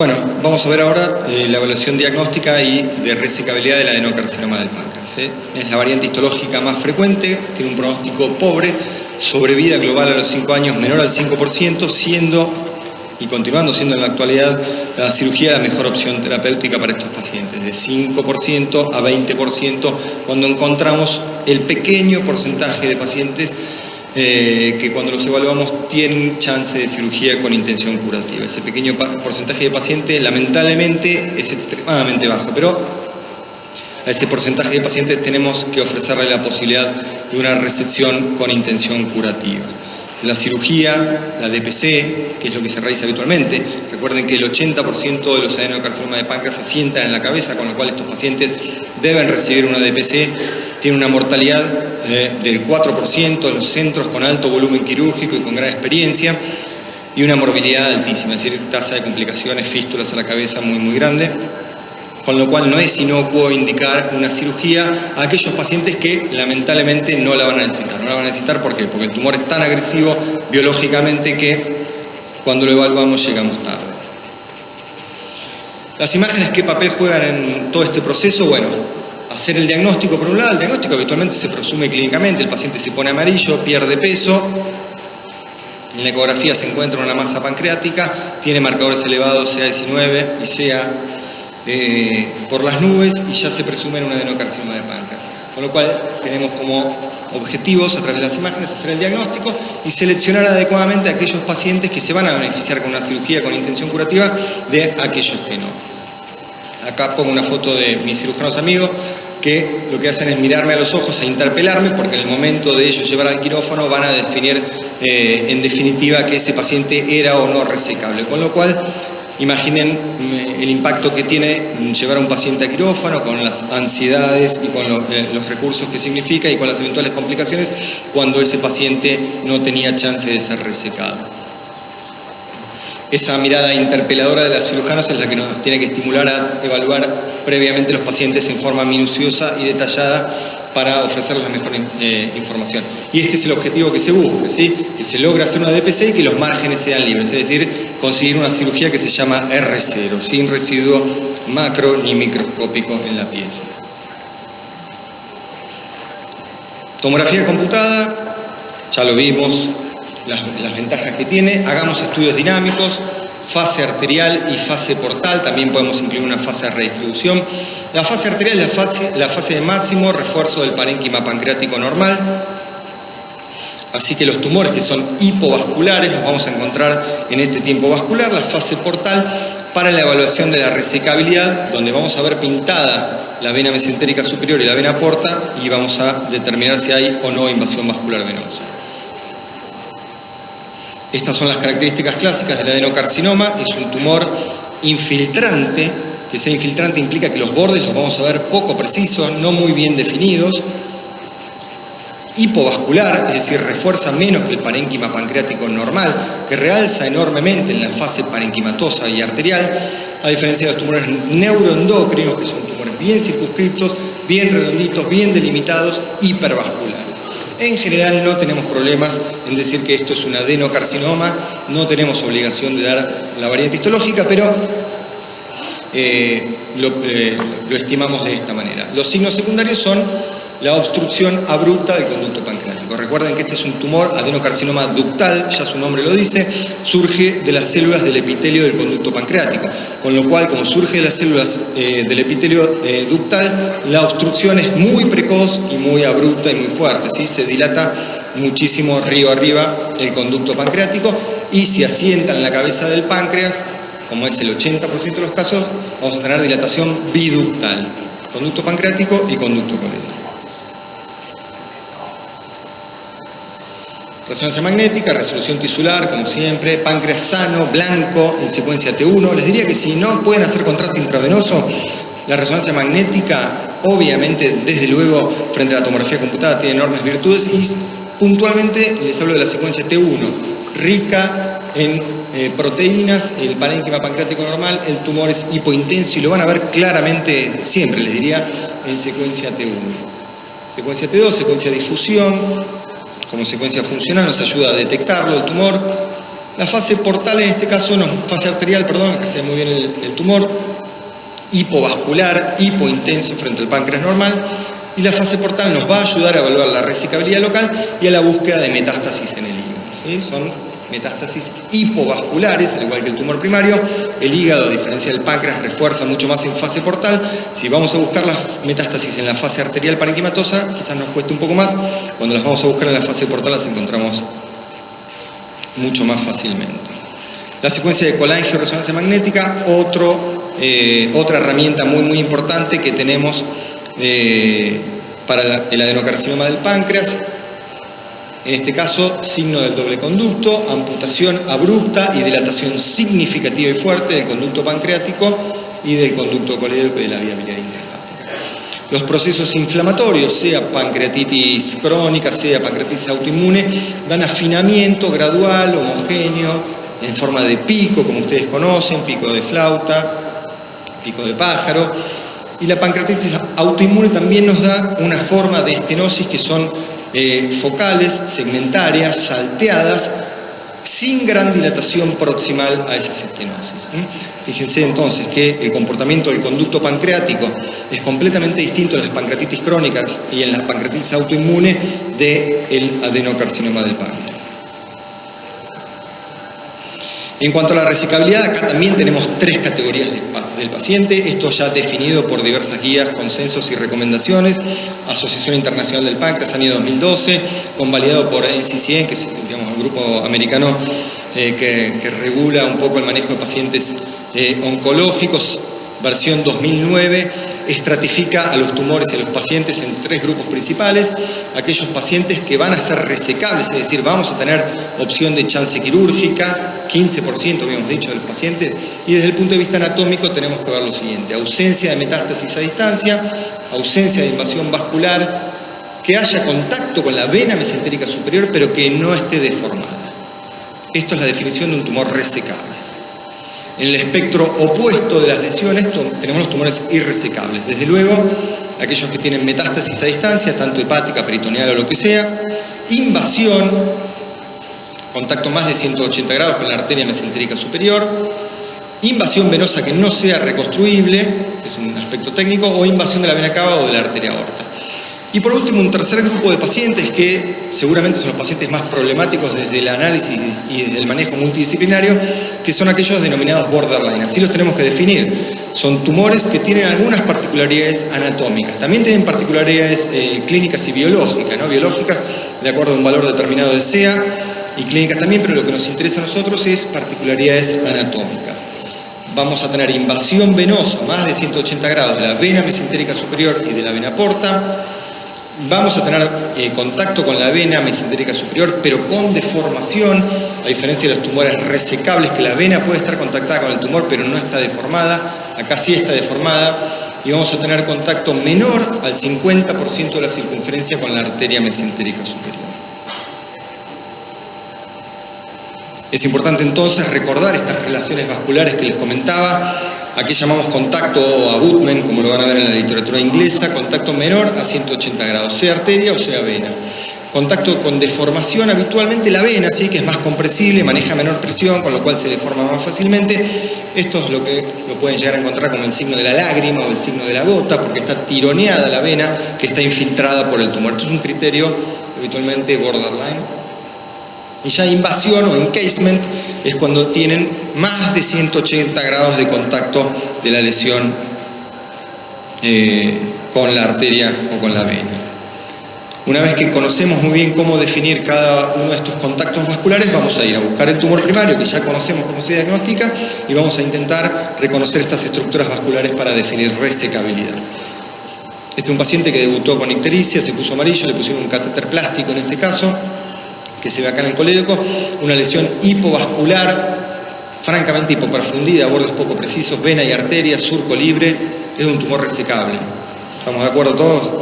Bueno, vamos a ver ahora la evaluación diagnóstica y de resecabilidad del adenocarcinoma del páncreas. Es la variante histológica más frecuente, tiene un pronóstico pobre, sobrevida global a los 5 años menor al 5%, siendo y continuando siendo en la actualidad la cirugía la mejor opción terapéutica para estos pacientes, de 5% a 20% cuando encontramos el pequeño porcentaje de pacientes que cuando los evaluamos tienen chance de cirugía con intención curativa. Ese pequeño porcentaje de pacientes lamentablemente es extremadamente bajo, pero a ese porcentaje de pacientes tenemos que ofrecerle la posibilidad de una resección con intención curativa. La cirugía, la DPC, que es lo que se realiza habitualmente, recuerden que el 80% de los adenocarcinomas de páncreas se asientan en la cabeza, con lo cual estos pacientes deben recibir una DPC, tiene una mortalidad del 4% en los centros con alto volumen quirúrgico y con gran experiencia, y una morbilidad altísima, es decir, tasa de complicaciones, fístulas a la cabeza muy grande, con lo cual no es inocuo indicar una cirugía a aquellos pacientes que lamentablemente no la van a necesitar. No la van a necesitar ¿por qué? Porque el tumor es tan agresivo biológicamente que cuando lo evaluamos llegamos tarde. Las imágenes, ¿qué papel juegan en todo este proceso? Bueno, hacer el diagnóstico por un lado. El diagnóstico habitualmente se presume clínicamente, el paciente se pone amarillo, pierde peso, en la ecografía se encuentra una masa pancreática, tiene marcadores elevados CA19 y CA por las nubes y ya se presume un adenocarcinoma de páncreas. Con lo cual tenemos como objetivos a través de las imágenes hacer el diagnóstico y seleccionar adecuadamente a aquellos pacientes que se van a beneficiar con una cirugía con intención curativa de aquellos que no. Acá pongo una foto de mis cirujanos amigos que lo que hacen es mirarme a los ojos e interpelarme porque en el momento de ellos llevar al quirófano van a definir en definitiva que ese paciente era o no resecable. Con lo cual imaginen el impacto que tiene llevar a un paciente a quirófano con las ansiedades y con los recursos que significa y con las eventuales complicaciones cuando ese paciente no tenía chance de ser resecado. Esa mirada interpeladora de los cirujanos es la que nos tiene que estimular a evaluar previamente los pacientes en forma minuciosa y detallada para ofrecerles la mejor información. Y este es el objetivo que se busca, ¿sí? Que se logre hacer una DPC y que los márgenes sean libres, es decir, conseguir una cirugía que se llama R0, sin residuo macro ni microscópico en la pieza. Tomografía computada, ya lo vimos, las ventajas que tiene. Hagamos estudios dinámicos, fase arterial y fase portal, también podemos incluir una fase de redistribución. La fase arterial es la fase de máximo refuerzo del parénquima pancreático normal, así que los tumores que son hipovasculares los vamos a encontrar en este tiempo vascular. La fase portal para la evaluación de la resecabilidad, donde vamos a ver pintada la vena mesentérica superior y la vena porta y vamos a determinar si hay o no invasión vascular venosa. Estas son las características clásicas del adenocarcinoma. Es un tumor infiltrante. Que sea infiltrante implica que los bordes los vamos a ver poco precisos, no muy bien definidos. Hipovascular, es decir, refuerza menos que el parénquima pancreático normal, que realza enormemente en la fase parenquimatosa y arterial, a diferencia de los tumores neuroendocrinos, que son tumores bien circunscriptos, bien redonditos, bien delimitados, hipervasculares. En general no tenemos problemas en decir que esto es un adenocarcinoma, no tenemos obligación de dar la variante histológica, pero lo estimamos de esta manera. Los signos secundarios son la obstrucción abrupta del conducto pancreático. Recuerden que este es un tumor adenocarcinoma ductal, ya su nombre lo dice, surge de las células del epitelio del conducto pancreático, con lo cual, como surge de las células del epitelio ductal, la obstrucción es muy precoz y muy abrupta y muy fuerte, ¿sí? Se dilata muchísimo río arriba el conducto pancreático y se asienta en la cabeza del páncreas, como es el 80% de los casos, vamos a tener dilatación biductal, conducto pancreático y conducto coroidal. Resonancia magnética, resolución tisular, como siempre, páncreas sano, blanco, en secuencia T1. Les diría que si no pueden hacer contraste intravenoso, la resonancia magnética, obviamente, desde luego, frente a la tomografía computada, tiene enormes virtudes y puntualmente les hablo de la secuencia T1, rica en proteínas, el parénquima pancreático normal, el tumor es hipointenso y lo van a ver claramente siempre, les diría, en secuencia T1. Secuencia T2, secuencia difusión, como secuencia funcional nos ayuda a detectarlo, el tumor, La fase portal en este caso, fase arterial, perdón, acá se ve muy bien el tumor, hipovascular, hipointenso frente al páncreas normal, y la fase portal nos va a ayudar a evaluar la resecabilidad local y a la búsqueda de metástasis en el hígado, ¿sí? Son metástasis hipovasculares, al igual que el tumor primario. El hígado, a diferencia del páncreas, refuerza mucho más en fase portal. Si vamos a buscar las metástasis en la fase arterial parenquimatosa, quizás nos cueste un poco más. Cuando las vamos a buscar en la fase portal, las encontramos mucho más fácilmente. La secuencia de colangio-resonancia magnética, otra herramienta muy importante que tenemos para el adenocarcinoma del páncreas. En este caso, signo del doble conducto, amputación abrupta y dilatación significativa y fuerte del conducto pancreático y del conducto colédoco y de la vía biliar intrahepática. Los procesos inflamatorios, sea pancreatitis crónica, sea pancreatitis autoinmune, dan afinamiento gradual, homogéneo, en forma de pico, como ustedes conocen, pico de flauta, pico de pájaro. Y la pancreatitis autoinmune también nos da una forma de estenosis que son focales, segmentarias, salteadas, sin gran dilatación proximal a esas estenosis. Fíjense entonces que el comportamiento del conducto pancreático es completamente distinto en las pancreatitis crónicas y en las pancreatitis autoinmune del adenocarcinoma del páncreas. En cuanto a la resecabilidad, acá también tenemos 3 categorías del paciente, esto ya definido por diversas guías, consensos y recomendaciones. Asociación Internacional del Páncreas, año 2012, convalidado por NCCN, que es, digamos, un grupo americano que regula un poco el manejo de pacientes oncológicos, versión 2009, estratifica a los tumores y a los pacientes en 3 grupos principales: aquellos pacientes que van a ser resecables, es decir, vamos a tener opción de chance quirúrgica, 15% habíamos dicho de los pacientes, y desde el punto de vista anatómico tenemos que ver lo siguiente: ausencia de metástasis a distancia, ausencia de invasión vascular, que haya contacto con la vena mesentérica superior pero que no esté deformada. Esto es la definición de un tumor resecable. En el espectro opuesto de las lesiones tenemos los tumores irresecables. Desde luego, aquellos que tienen metástasis a distancia, tanto hepática, peritoneal o lo que sea, invasión, contacto más de 180 grados con la arteria mesentérica superior, invasión venosa que no sea reconstruible, que es un aspecto técnico, o invasión de la vena cava o de la arteria aorta. Y por último, un tercer grupo de pacientes que seguramente son los pacientes más problemáticos desde el análisis y desde el manejo multidisciplinario, que son aquellos denominados borderline. Así los tenemos que definir. Son tumores que tienen algunas particularidades anatómicas. También tienen particularidades clínicas y biológicas, ¿no? Biológicas de acuerdo a un valor determinado de SEA, y clínicas también, pero lo que nos interesa a nosotros es particularidades anatómicas. Vamos a tener invasión venosa más de 180 grados de la vena mesentérica superior y de la vena porta. Vamos a tener contacto con la vena mesentérica superior, pero con deformación, a diferencia de los tumores resecables, que la vena puede estar contactada con el tumor, pero no está deformada. Acá sí está deformada. Y vamos a tener contacto menor al 50% de la circunferencia con la arteria mesentérica superior. Es importante entonces recordar estas relaciones vasculares que les comentaba. Aquí llamamos contacto abutment, como lo van a ver en la literatura inglesa, contacto menor a 180 grados, sea arteria o sea vena. Contacto con deformación, habitualmente la vena, ¿sí?, que es más compresible, maneja menor presión, con lo cual se deforma más fácilmente. Esto es lo que lo pueden llegar a encontrar como el signo de la lágrima o el signo de la gota, porque está tironeada la vena que está infiltrada por el tumor. Esto es un criterio habitualmente borderline. Y ya invasión o encasement es cuando tienen más de 180 grados de contacto de la lesión con la arteria o con la vena. Una vez que conocemos muy bien cómo definir cada uno de estos contactos vasculares, vamos a ir a buscar el tumor primario, que ya conocemos cómo se diagnostica, y vamos a intentar reconocer estas estructuras vasculares para definir resecabilidad. Este es un paciente que debutó con ictericia, se puso amarillo, le pusieron un catéter plástico en este caso, que se ve acá en el colédoco, una lesión hipovascular, francamente hipoperfundida, bordes poco precisos, vena y arteria, surco libre, es un tumor resecable. ¿Estamos de acuerdo todos?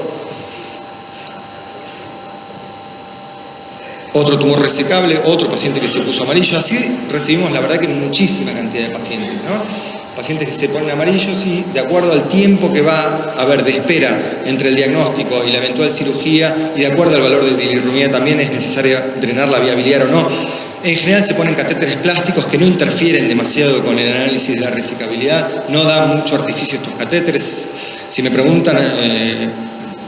Otro tumor resecable, otro paciente que se puso amarillo. Así recibimos, la verdad, que muchísima cantidad de pacientes, ¿no? Pacientes que se ponen amarillos y de acuerdo al tiempo que va a haber de espera entre el diagnóstico y la eventual cirugía, y de acuerdo al valor de bilirrubina también es necesario drenar la vía biliar o no. En general se ponen catéteres plásticos que no interfieren demasiado con el análisis de la resecabilidad, no dan mucho artificio estos catéteres. Si me preguntan,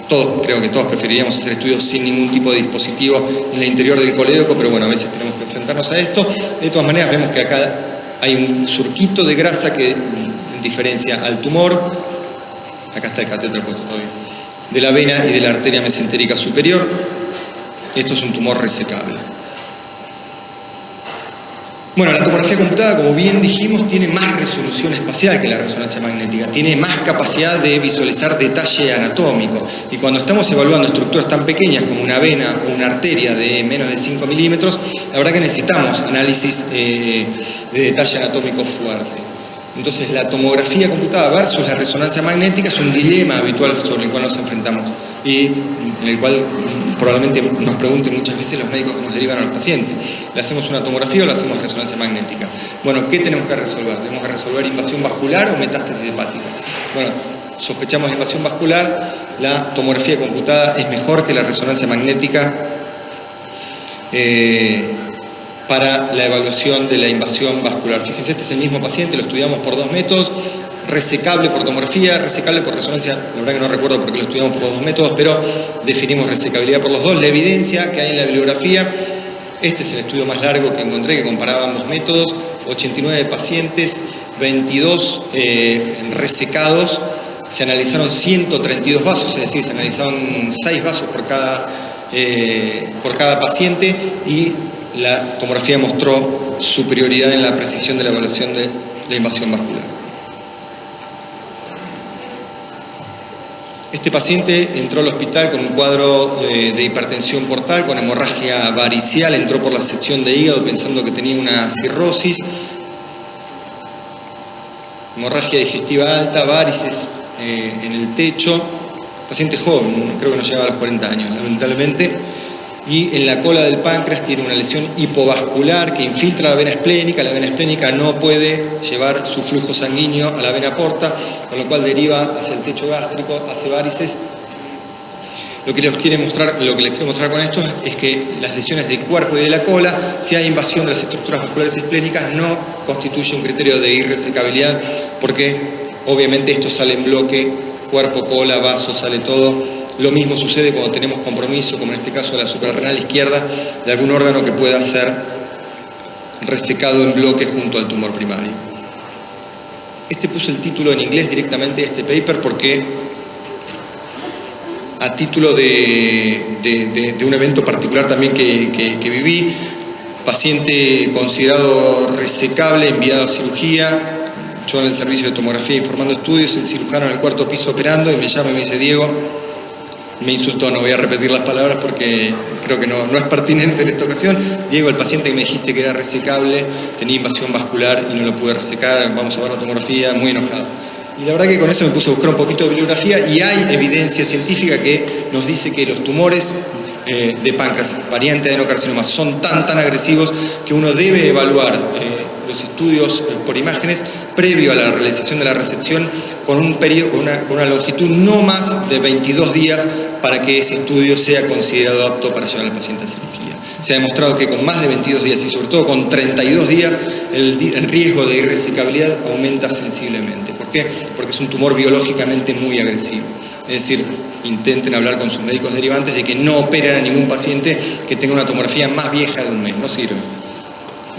creo que todos preferiríamos hacer estudios sin ningún tipo de dispositivo en el interior del colédoco, pero bueno, a veces tenemos que enfrentarnos a esto. De todas maneras vemos que acá hay un surquito de grasa que diferencia al tumor, acá está el catéter puesto todavía, de la vena y de la arteria mesentérica superior. Esto es un tumor resecable. Bueno, la tomografía computada, como bien dijimos, tiene más resolución espacial que la resonancia magnética, tiene más capacidad de visualizar detalle anatómico, y cuando estamos evaluando estructuras tan pequeñas como una vena o una arteria de menos de 5 milímetros, la verdad que necesitamos análisis de detalle anatómico fuerte. Entonces, la tomografía computada versus la resonancia magnética es un dilema habitual sobre el cual nos enfrentamos y en el cual probablemente nos pregunten muchas veces los médicos que nos derivan a los pacientes. ¿Le hacemos una tomografía o le hacemos resonancia magnética? Bueno, ¿qué tenemos que resolver? ¿Tenemos que resolver invasión vascular o metástasis hepática? Bueno, sospechamos de invasión vascular, la tomografía computada es mejor que la resonancia magnética para la evaluación de la invasión vascular. Fíjense, este es el mismo paciente, lo estudiamos por 2 métodos, resecable por tomografía, resecable por resonancia, la verdad que no recuerdo porque lo estudiamos por los 2 métodos, pero definimos resecabilidad por los dos. La evidencia que hay en la bibliografía, este es el estudio más largo que encontré, que comparaba ambos métodos, 89 pacientes, 22 resecados, se analizaron 132 vasos, es decir, se analizaron 6 vasos por cada paciente, y la tomografía mostró superioridad en la precisión de la evaluación de la invasión vascular. Este paciente entró al hospital con un cuadro de hipertensión portal, con hemorragia varicial, entró por la sección de hígado pensando que tenía una cirrosis, hemorragia digestiva alta, varices en el techo, paciente joven, creo que no llegaba a los 40 años, lamentablemente. Y en la cola del páncreas tiene una lesión hipovascular que infiltra la vena esplénica no puede llevar su flujo sanguíneo a la vena porta, con lo cual deriva hacia el techo gástrico, hace varices. Lo que les quiero mostrar con esto es que las lesiones del cuerpo y de la cola, si hay invasión de las estructuras vasculares esplénicas, no constituye un criterio de irresecabilidad, porque obviamente esto sale en bloque, cuerpo, cola, vaso, sale todo. Lo mismo sucede cuando tenemos compromiso, como en este caso de la suprarrenal izquierda, de algún órgano que pueda ser resecado en bloque junto al tumor primario. Puse el título en inglés directamente de este paper porque, a título de un evento particular también que viví, paciente considerado resecable, enviado a cirugía, yo en el servicio de tomografía informando estudios, el cirujano en el 4º piso operando, y me llama y me dice: Diego, me insultó, no voy a repetir las palabras porque creo que no es pertinente en esta ocasión. Diego, el paciente que me dijiste que era resecable tenía invasión vascular y no lo pude resecar, vamos a ver la tomografía, muy enojado. Y la verdad que con eso me puse a buscar un poquito de bibliografía, y hay evidencia científica que nos dice que los tumores de páncreas, variante adenocarcinoma, son tan agresivos que uno debe evaluar los estudios por imágenes previo a la realización de la resección con un periodo, con una longitud no más de 22 días para que ese estudio sea considerado apto para llevar al paciente a cirugía. Se ha demostrado que con más de 22 días y sobre todo con 32 días el riesgo de irresecabilidad aumenta sensiblemente. ¿Por qué? Porque es un tumor biológicamente muy agresivo. Es decir, intenten hablar con sus médicos derivantes de que no operen a ningún paciente que tenga una tomografía más vieja de un mes, no sirve.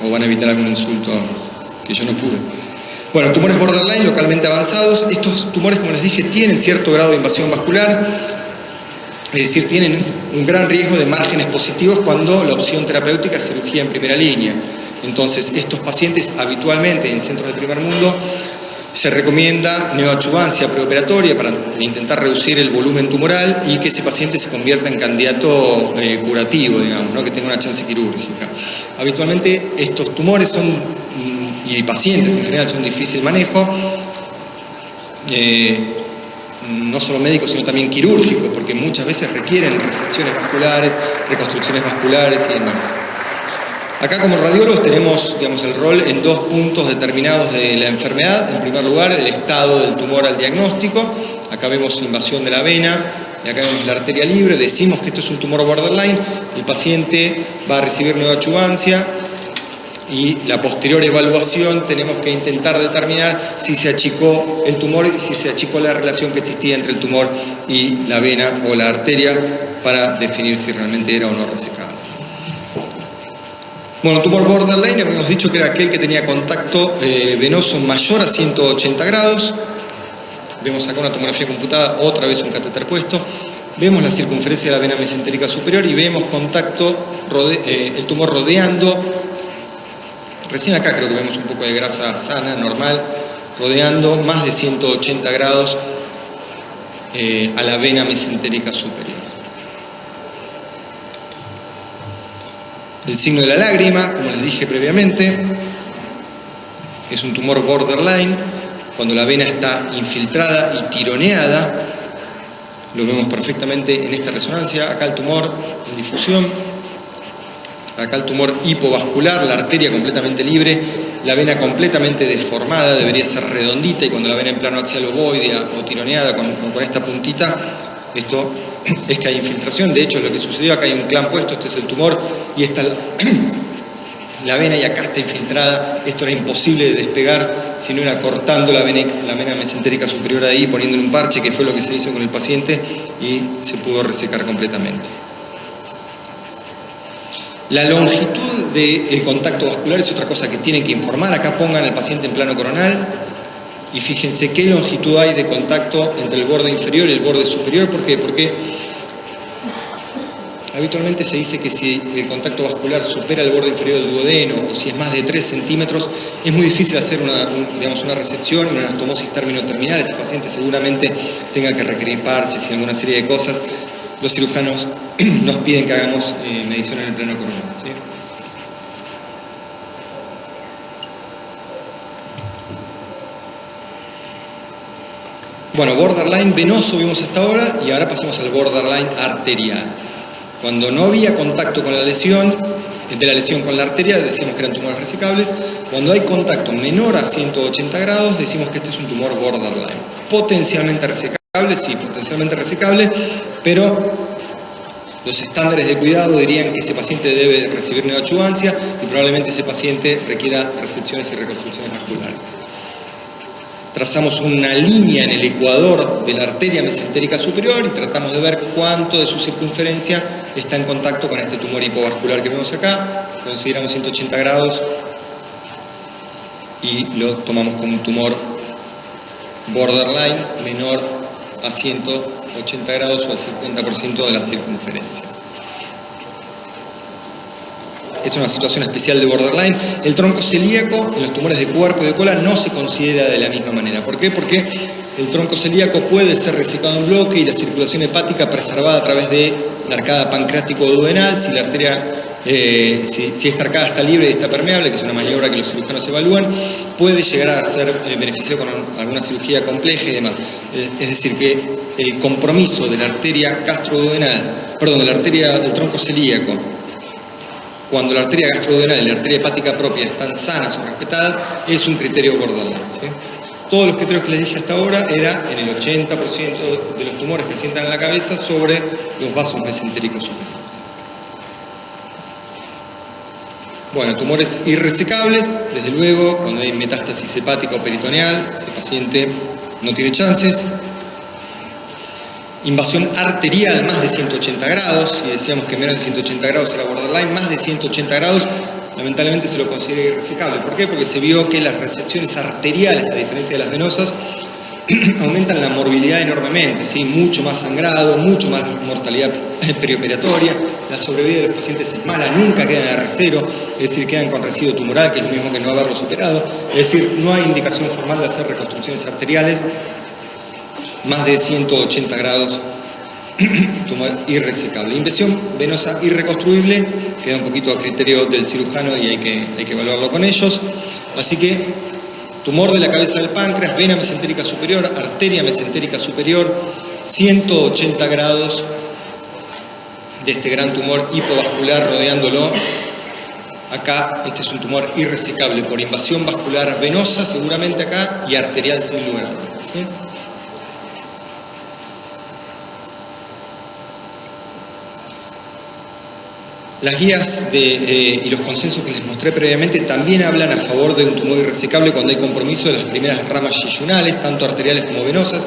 O van a evitar algún insulto que yo no pude. Bueno, tumores borderline localmente avanzados. Estos tumores, como les dije, tienen cierto grado de invasión vascular, es decir, tienen un gran riesgo de márgenes positivos cuando la opción terapéutica es cirugía en primera línea. Entonces, estos pacientes habitualmente en centros de primer mundo se recomienda neoadjuvancia preoperatoria para intentar reducir el volumen tumoral y que ese paciente se convierta en candidato curativo, digamos, ¿no? Que tenga una chance quirúrgica. Habitualmente estos tumores y pacientes en general son de difícil manejo, no solo médico sino también quirúrgico, porque muchas veces requieren resecciones vasculares, reconstrucciones vasculares y demás. Acá como radiólogos tenemos, digamos, el rol en 2 puntos determinados de la enfermedad. En primer lugar, el estado del tumor al diagnóstico. Acá vemos invasión de la vena y acá vemos la arteria libre. Decimos que esto es un tumor borderline. El paciente va a recibir neoadjuvancia y la posterior evaluación tenemos que intentar determinar si se achicó el tumor y si se achicó la relación que existía entre el tumor y la vena o la arteria para definir si realmente era o no resecable. Bueno, tumor borderline, habíamos dicho que era aquel que tenía contacto venoso mayor a 180 grados. Vemos acá una tomografía computada, otra vez un catéter puesto. Vemos la circunferencia de la vena mesentérica superior y vemos contacto, el tumor rodeando. Recién acá creo que vemos un poco de grasa sana, normal, rodeando más de 180 grados a la vena mesentérica superior. El signo de la lágrima, como les dije previamente, es un tumor borderline. Cuando la vena está infiltrada y tironeada, lo vemos perfectamente en esta resonancia. Acá el tumor en difusión, acá el tumor hipovascular, la arteria completamente libre, la vena completamente deformada, debería ser redondita, y cuando la vena en plano axial ovoidea o tironeada con esta puntita, esto es que hay infiltración. De hecho, es lo que sucedió. Acá hay un clamp puesto, este es el tumor, y esta la vena, y acá está infiltrada. Esto era imposible de despegar si no era cortando la vena mesentérica superior ahí, poniéndole un parche, que fue lo que se hizo con el paciente, y se pudo resecar completamente. La longitud del contacto vascular es otra cosa que tienen que informar. Acá pongan al paciente en plano coronal y fíjense qué longitud hay de contacto entre el borde inferior y el borde superior. ¿Por qué? Porque habitualmente se dice que si el contacto vascular supera el borde inferior del duodeno, o si es más de 3 centímetros, es muy difícil hacer una resección, una anastomosis término-terminal. Ese paciente seguramente tenga que requerir parches y alguna serie de cosas. Los cirujanos nos piden que hagamos medición en el plano coronal, ¿sí? Bueno, borderline venoso vimos hasta ahora, y ahora pasamos al borderline arterial. Cuando no había contacto con la lesión, de la lesión con la arteria, decíamos que eran tumores resecables. Cuando hay contacto menor a 180 grados, decimos que este es un tumor borderline. Potencialmente resecable, sí, potencialmente resecable, pero los estándares de cuidado dirían que ese paciente debe recibir neoadjuvancia y probablemente ese paciente requiera resecciones y reconstrucciones vasculares. Trazamos una línea en el ecuador de la arteria mesentérica superior y tratamos de ver cuánto de su circunferencia está en contacto con este tumor hipovascular que vemos acá. Consideramos 180 grados y lo tomamos como un tumor borderline menor a 180 grados o al 50% de la circunferencia. Es una situación especial de borderline. El tronco celíaco en los tumores de cuerpo y de cola no se considera de la misma manera. ¿Por qué? Porque el tronco celíaco puede ser resecado en bloque y la circulación hepática preservada a través de la arcada pancreático-duodenal. Si la arteria, si esta arcada está libre y está permeable, que es una maniobra que los cirujanos evalúan, puede llegar a ser beneficioso con alguna cirugía compleja y demás. Es decir, que el compromiso de la arteria gastroduodenal, perdón, de la arteria del tronco celíaco, cuando la arteria gastroduodenal y la arteria hepática propia están sanas o respetadas, es un criterio borderline, ¿sí? Todos los criterios que les dije hasta ahora era en el 80% de los tumores que asientan en la cabeza sobre los vasos mesentéricos superiores. Bueno, tumores irresecables, desde luego, cuando hay metástasis hepática o peritoneal, ese paciente no tiene chances. Invasión arterial más de 180 grados, si decíamos que menos de 180 grados era borderline, más de 180 grados lamentablemente se lo considera irresecable. ¿Por qué? Porque se vio que las resecciones arteriales, a diferencia de las venosas, aumentan la morbilidad enormemente, ¿sí? Mucho más sangrado, mucho más mortalidad perioperatoria, la sobrevida de los pacientes es mala, nunca quedan en R0, es decir, quedan con residuo tumoral, que es lo mismo que no haberlo superado, es decir, no hay indicación formal de hacer reconstrucciones arteriales. Más de 180 grados, tumor irresecable. Invasión venosa irreconstruible, queda un poquito a criterio del cirujano y hay que evaluarlo con ellos. Así que, tumor de la cabeza del páncreas, vena mesentérica superior, arteria mesentérica superior, 180 grados de este gran tumor hipovascular rodeándolo. Acá, este es un tumor irresecable por invasión vascular venosa, seguramente acá, y arterial sin lugar a dudas, ¿sí? Las guías y los consensos que les mostré previamente también hablan a favor de un tumor irresecable cuando hay compromiso de las primeras ramas yeyunales, tanto arteriales como venosas,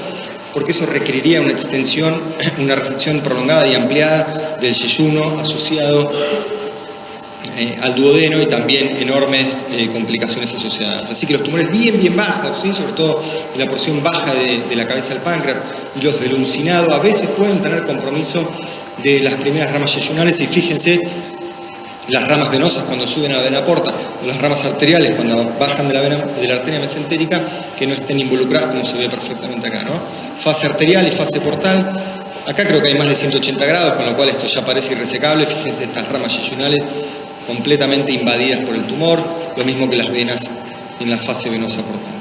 porque eso requeriría una extensión, una resección prolongada y ampliada del yeyuno asociado al duodeno y también enormes complicaciones asociadas. Así que los tumores bien bajos, ¿sí? Sobre todo de la porción baja de la cabeza del páncreas y los del uncinado, a veces pueden tener compromiso de las primeras ramas yeyunales, y fíjense las ramas venosas cuando suben a la vena porta, o las ramas arteriales cuando bajan de la arteria mesentérica, que no estén involucradas, como se ve perfectamente acá, ¿no? Fase arterial y fase portal. Acá creo que hay más de 180 grados, con lo cual esto ya parece irresecable. Fíjense estas ramas yeyunales completamente invadidas por el tumor, lo mismo que las venas en la fase venosa portal.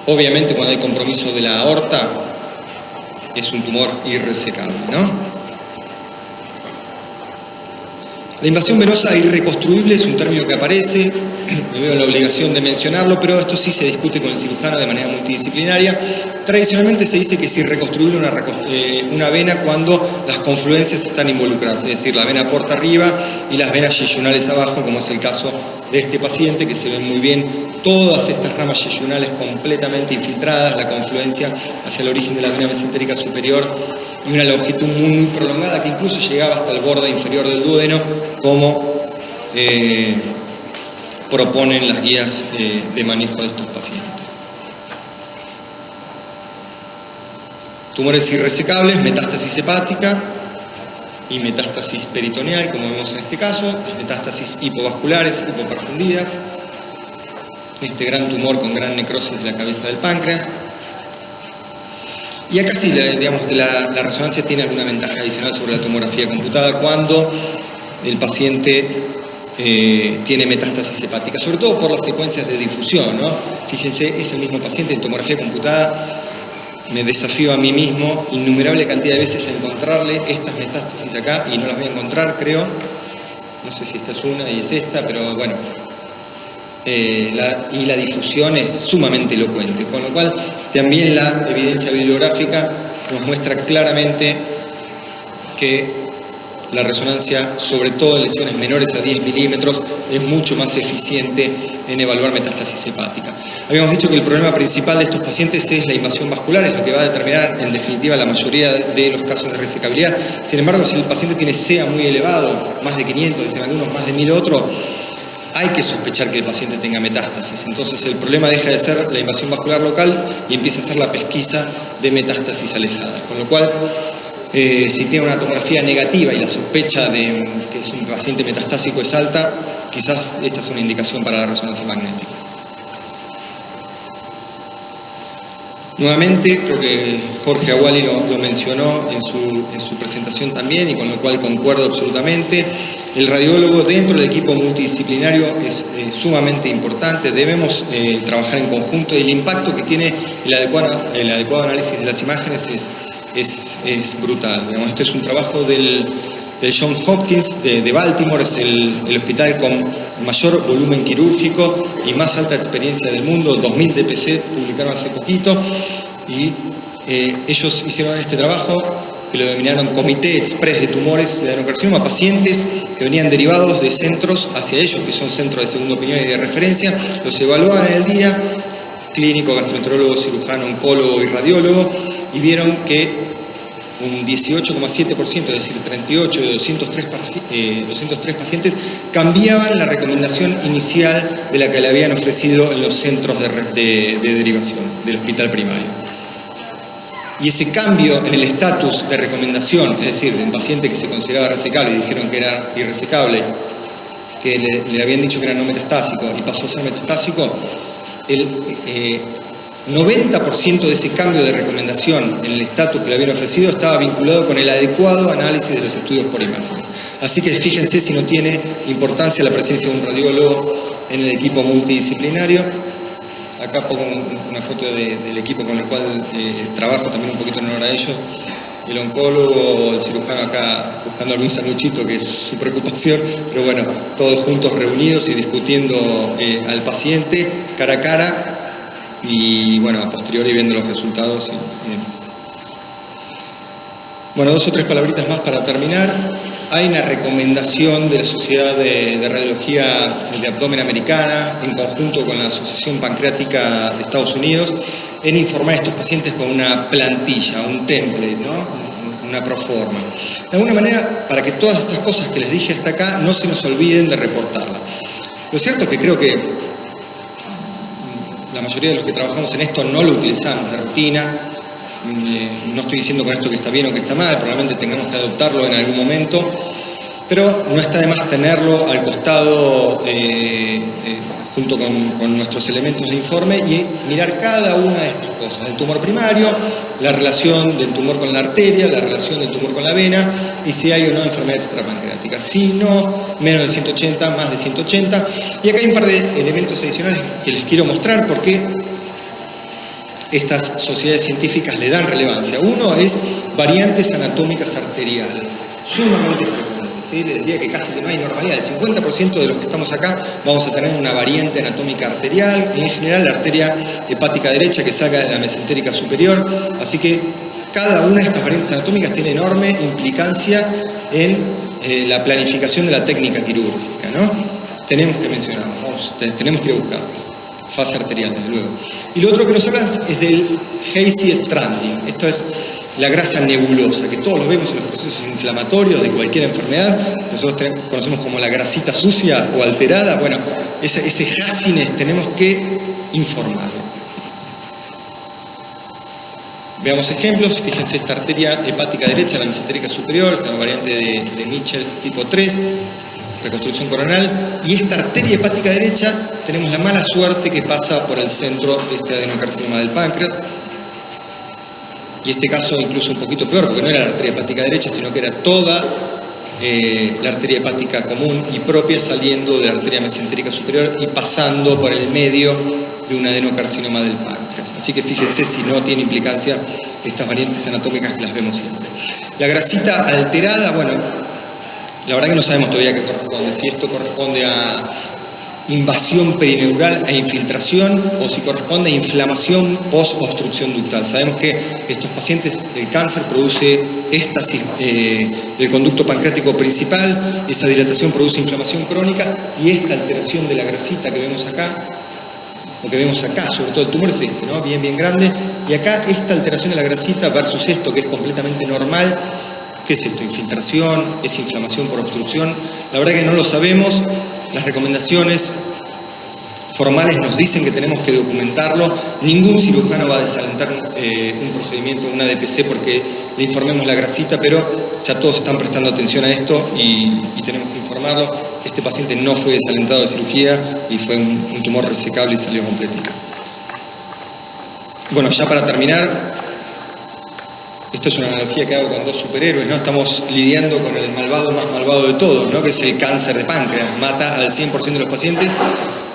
Obviamente cuando hay compromiso de la aorta es un tumor irresecable, ¿no? La invasión venosa irreconstruible es un término que aparece, me veo en la obligación de mencionarlo, pero esto sí se discute con el cirujano de manera multidisciplinaria. Tradicionalmente se dice que es irreconstruible una vena cuando las confluencias están involucradas, es decir, la vena porta arriba y las venas yeyunales abajo, como es el caso de este paciente, que se ven muy bien todas estas ramas yeyunales completamente infiltradas, la confluencia hacia el origen de la vena mesentérica superior y una longitud muy prolongada que incluso llegaba hasta el borde inferior del duodeno, como proponen las guías de manejo de estos pacientes. Tumores irresecables, metástasis hepática y metástasis peritoneal, como vemos en este caso, las metástasis hipovasculares, hipoperfundidas, este gran tumor con gran necrosis de la cabeza del páncreas. Y acá sí, digamos que la resonancia tiene alguna ventaja adicional sobre la tomografía computada cuando el paciente tiene metástasis hepática, sobre todo por las secuencias de difusión, ¿no? Fíjense, es el mismo paciente en tomografía computada. Me desafío a mí mismo innumerable cantidad de veces a encontrarle estas metástasis acá y no las voy a encontrar, creo. No sé si esta es una y es esta, pero bueno. Y la difusión es sumamente elocuente, con lo cual también la evidencia bibliográfica nos muestra claramente que la resonancia, sobre todo en lesiones menores a 10 milímetros, es mucho más eficiente en evaluar metástasis hepática. Habíamos dicho que el problema principal de estos pacientes es la invasión vascular, es lo que va a determinar en definitiva la mayoría de los casos de resecabilidad. Sin embargo, si el paciente tiene CA muy elevado, más de 500, dicen algunos más de 1000 otros, hay que sospechar que el paciente tenga metástasis. Entonces el problema deja de ser la invasión vascular local y empieza a ser la pesquisa de metástasis alejadas. Con lo cual, si tiene una tomografía negativa y la sospecha de que es un paciente metastásico es alta, quizás esta es una indicación para la resonancia magnética. Nuevamente, creo que Jorge Aguali lo mencionó en su presentación también, y con lo cual concuerdo absolutamente. El radiólogo dentro del equipo multidisciplinario es sumamente importante. Debemos trabajar en conjunto, y el impacto que tiene el adecuado análisis de las imágenes es brutal. Digamos, este es un trabajo del Johns Hopkins de Baltimore, es el hospital con mayor volumen quirúrgico y más alta experiencia del mundo, 2000 DPC, publicaron hace poquito, y ellos hicieron este trabajo que lo denominaron Comité Express de Tumores de Adenocarcinoma, pacientes que venían derivados de centros hacia ellos, que son centros de segunda opinión y de referencia, los evaluaban en el día, clínico, gastroenterólogo, cirujano, oncólogo y radiólogo, y vieron que un 18,7%, es decir, 38 de 203 pacientes, cambiaban la recomendación inicial de la que le habían ofrecido en los centros de derivación del hospital primario. Y ese cambio en el estatus de recomendación, es decir, de un paciente que se consideraba resecable y dijeron que era irresecable, que le habían dicho que era no metastásico y pasó a ser metastásico, el 90% de ese cambio de recomendación en el estatus que le habían ofrecido estaba vinculado con el adecuado análisis de los estudios por imágenes. Así que fíjense si no tiene importancia la presencia de un radiólogo en el equipo multidisciplinario. Acá pongo una foto del equipo con el cual trabajo también un poquito en honor a ellos. El oncólogo, el cirujano acá buscando algún sanguchito, que es su preocupación, pero bueno, todos juntos reunidos y discutiendo al paciente cara a cara. Y bueno, a posteriori viendo los resultados y demás. Bueno, 2 o 3 palabritas más para terminar. Hay una recomendación de la Sociedad de Radiología de Abdomen Americana, en conjunto con la Asociación Pancreática de Estados Unidos, en informar a estos pacientes con una plantilla, un template, ¿no? Una proforma. De alguna manera, para que todas estas cosas que les dije hasta acá no se nos olviden de reportarlas. Lo cierto es que creo que la mayoría de los que trabajamos en esto no lo utilizamos de rutina. No estoy diciendo con esto que está bien o que está mal, probablemente tengamos que adoptarlo en algún momento, pero no está de más tenerlo al costado junto con nuestros elementos de informe y mirar cada una de estas cosas. El tumor primario, la relación del tumor con la arteria, la relación del tumor con la vena y si hay o no enfermedad extrapancreática. Si no, menos de 180, más de 180. Y acá hay un par de elementos adicionales que les quiero mostrar porque estas sociedades científicas le dan relevancia. Uno es variantes anatómicas arteriales, sumamente frecuentes. ¿Sí? Les diría que casi que no hay normalidad. El 50% de los que estamos acá vamos a tener una variante anatómica arterial, en general la arteria hepática derecha que salga de la mesentérica superior. Así que cada una de estas variantes anatómicas tiene enorme implicancia en la planificación de la técnica quirúrgica, ¿no? Tenemos que mencionarlo, tenemos que ir a buscarlo. Fase arterial, desde luego. Y lo otro que nos hablan es del hazy stranding. Esto es la grasa nebulosa, que todos lo vemos en los procesos inflamatorios de cualquier enfermedad. Nosotros conocemos como la grasita sucia o alterada. Bueno, ese haziness tenemos que informarlo. Veamos ejemplos. Fíjense esta arteria hepática derecha, la mesentérica superior, esta variante de Mitchell tipo 3. Reconstrucción coronal, y esta arteria hepática derecha tenemos la mala suerte que pasa por el centro de este adenocarcinoma del páncreas, y este caso incluso un poquito peor, porque no era la arteria hepática derecha, sino que era toda la arteria hepática común y propia saliendo de la arteria mesentérica superior y pasando por el medio de un adenocarcinoma del páncreas. Así que fíjense si no tiene implicancia estas variantes anatómicas que las vemos siempre. La grasita alterada, bueno, la verdad que no sabemos todavía qué corresponde, si esto corresponde a invasión perineural e infiltración o si corresponde a inflamación post-obstrucción ductal. Sabemos que estos pacientes, el cáncer produce éstasis del conducto pancreático principal, esa dilatación produce inflamación crónica y esta alteración de la grasita que vemos acá, o que vemos acá, sobre todo el tumor es este, ¿no? Bien grande, y acá esta alteración de la grasita versus esto que es completamente normal. ¿Qué es esto? ¿Infiltración? ¿Es inflamación por obstrucción? La verdad que no lo sabemos. Las recomendaciones formales nos dicen que tenemos que documentarlo. Ningún cirujano va a desalentar un procedimiento, una DPC, porque le informemos la grasita, pero ya todos están prestando atención a esto y tenemos que informarlo. Este paciente no fue desalentado de cirugía y fue un tumor resecable y salió completito. Bueno, ya para terminar, esto es una analogía que hago con 2 superhéroes, ¿no? Estamos lidiando con el malvado más malvado de todos, ¿no? Que es el cáncer de páncreas. Mata al 100% de los pacientes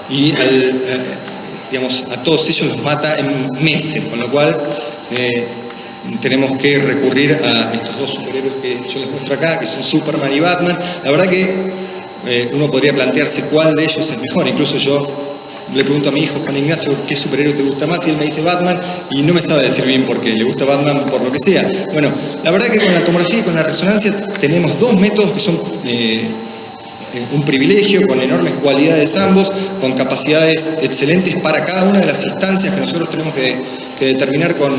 y a todos ellos los mata en meses, con lo cual tenemos que recurrir a estos 2 superhéroes que yo les muestro acá, que son Superman y Batman. La verdad que uno podría plantearse cuál de ellos es mejor. Incluso yo le pregunto a mi hijo Juan Ignacio qué superhéroe te gusta más y él me dice Batman y no me sabe decir bien por qué, le gusta Batman por lo que sea. Bueno, la verdad que con la tomografía y con la resonancia tenemos 2 métodos que son un privilegio, con enormes cualidades ambos, con capacidades excelentes para cada una de las instancias que nosotros tenemos que determinar con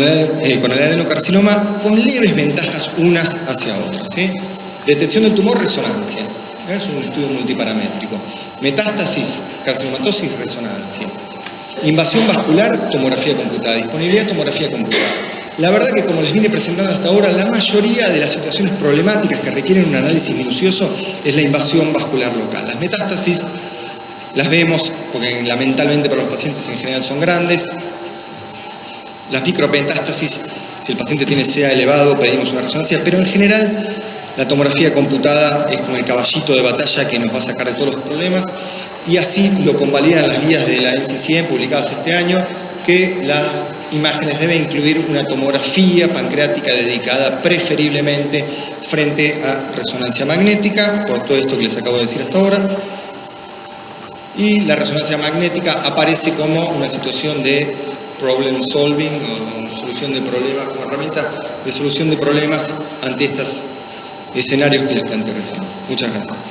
el adenocarcinoma, con leves ventajas unas hacia otras, ¿sí? Detección del tumor, resonancia. Es un estudio multiparamétrico. Metástasis, carcinomatosis, resonancia. Invasión vascular, tomografía computada. Disponibilidad, tomografía computada. La verdad que, como les vine presentando hasta ahora, la mayoría de las situaciones problemáticas que requieren un análisis minucioso es la invasión vascular local. Las metástasis las vemos porque lamentablemente para los pacientes en general son grandes. Las micrometástasis, si el paciente tiene CA elevado, pedimos una resonancia, pero en general la tomografía computada es como el caballito de batalla que nos va a sacar de todos los problemas, y así lo convalidan las guías de la NCCN publicadas este año, que las imágenes deben incluir una tomografía pancreática dedicada preferiblemente frente a resonancia magnética, por todo esto que les acabo de decir hasta ahora. Y la resonancia magnética aparece como una situación de problem solving o solución de problemas como herramienta de solución de problemas ante estos escenarios que les planteé recién. Muchas gracias.